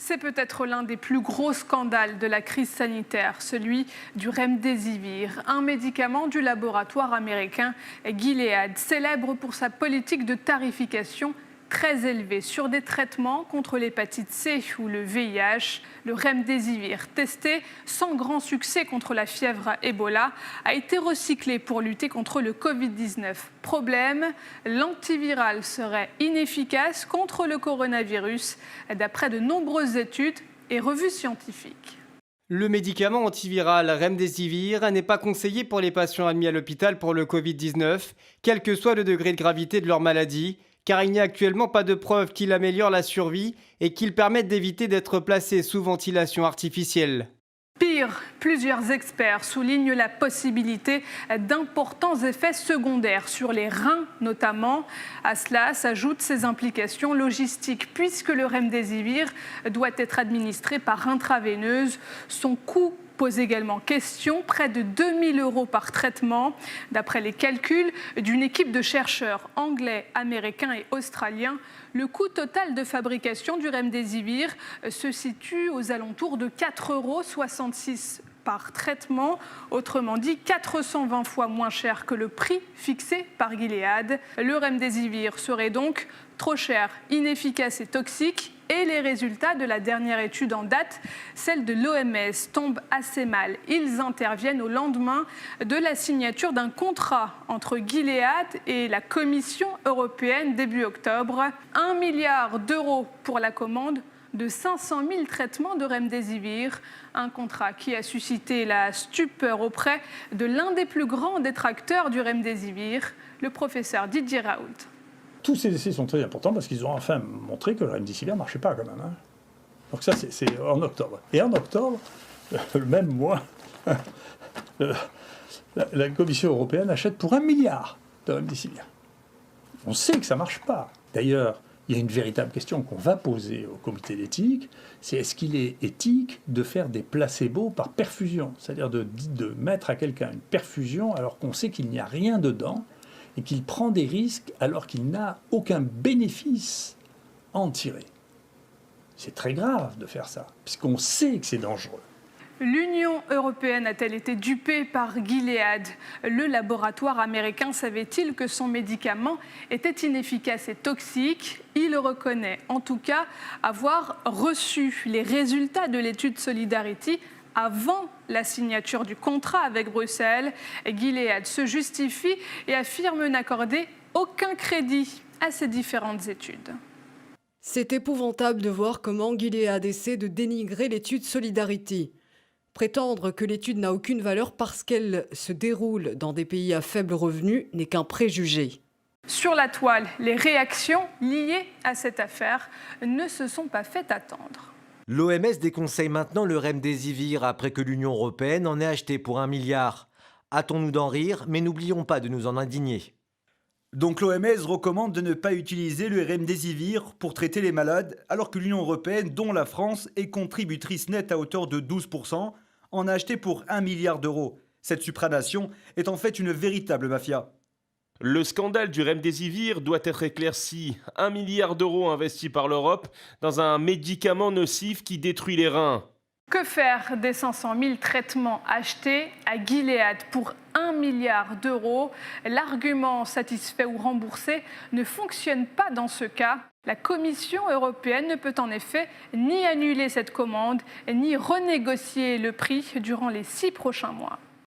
C'est peut-être l'un des plus gros scandales de la crise sanitaire, celui du Remdesivir, un médicament du laboratoire américain Gilead, célèbre pour sa politique de tarification très élevée sur des traitements contre l'hépatite C ou le VIH. Le Remdesivir, testé sans grand succès contre la fièvre Ebola, a été recyclé pour lutter contre le Covid-19. Problème, l'antiviral serait inefficace contre le coronavirus, d'après de nombreuses études et revues scientifiques. Le médicament antiviral Remdesivir n'est pas conseillé pour les patients admis à l'hôpital pour le Covid-19, quel que soit le degré de gravité de leur maladie, car il n'y a actuellement pas de preuve qu'il améliore la survie et qu'il permette d'éviter d'être placé sous ventilation artificielle. Pire, plusieurs experts soulignent la possibilité d'importants effets secondaires sur les reins notamment. À cela s'ajoutent ses implications logistiques puisque le Remdesivir doit être administré par intraveineuse. Son coût pose également question, près de 2 000 € par traitement, d'après les calculs d'une équipe de chercheurs anglais, américains et australiens. Le coût total de fabrication du Remdesivir se situe aux alentours de 4,66 € par traitement, autrement dit 420 fois moins cher que le prix fixé par Gilead. Le Remdesivir serait donc trop cher, inefficace et toxique. Et les résultats de la dernière étude en date, celle de l'OMS, tombent assez mal. Ils interviennent au lendemain de la signature d'un contrat entre Gilead et la Commission européenne début octobre. 1 milliard d'euros pour la commande de 500 000 traitements de Remdesivir, un contrat qui a suscité la stupeur auprès de l'un des plus grands détracteurs du Remdesivir, le professeur Didier Raoult. Tous ces essais sont très importants parce qu'ils ont enfin montré que le Remdesivir ne marchait pas quand même. Donc ça, c'est en octobre. Et en octobre, le même mois, la Commission européenne achète pour 1 milliard de Remdesivir. On sait que ça ne marche pas. D'ailleurs, il y a une véritable question qu'on va poser au comité d'éthique, c'est est-ce qu'il est éthique de faire des placebos par perfusion, c'est-à-dire de mettre à quelqu'un une perfusion alors qu'on sait qu'il n'y a rien dedans, et qu'il prend des risques alors qu'il n'a aucun bénéfice à en tirer. C'est très grave de faire ça, puisqu'on sait que c'est dangereux. L'Union européenne a-t-elle été dupée par Gilead? Le laboratoire américain savait-il que son médicament était inefficace et toxique? Il reconnaît en tout cas avoir reçu les résultats de l'étude Solidarity avant la signature du contrat avec Bruxelles. Gilead se justifie et affirme n'accorder aucun crédit à ces différentes études. C'est épouvantable de voir comment Gilead essaie de dénigrer l'étude Solidarity. Prétendre que l'étude n'a aucune valeur parce qu'elle se déroule dans des pays à faible revenu n'est qu'un préjugé. Sur la toile, les réactions liées à cette affaire ne se sont pas fait attendre. L'OMS déconseille maintenant le Remdesivir après que l'Union européenne en ait acheté pour 1 milliard. Hâtons-nous d'en rire, mais n'oublions pas de nous en indigner. Donc l'OMS recommande de ne pas utiliser le Remdesivir pour traiter les malades, alors que l'Union européenne, dont la France, est contributrice nette à hauteur de 12%, en a acheté pour 1 milliard d'euros. Cette supranation est en fait une véritable mafia. Le scandale du Remdesivir doit être éclairci. 1 milliard d'euros investis par l'Europe dans un médicament nocif qui détruit les reins. Que faire des 500 000 traitements achetés à Gilead pour 1 milliard d'euros? L'argument satisfait ou remboursé ne fonctionne pas dans ce cas. La Commission européenne ne peut en effet ni annuler cette commande, ni renégocier le prix durant les 6 prochains mois.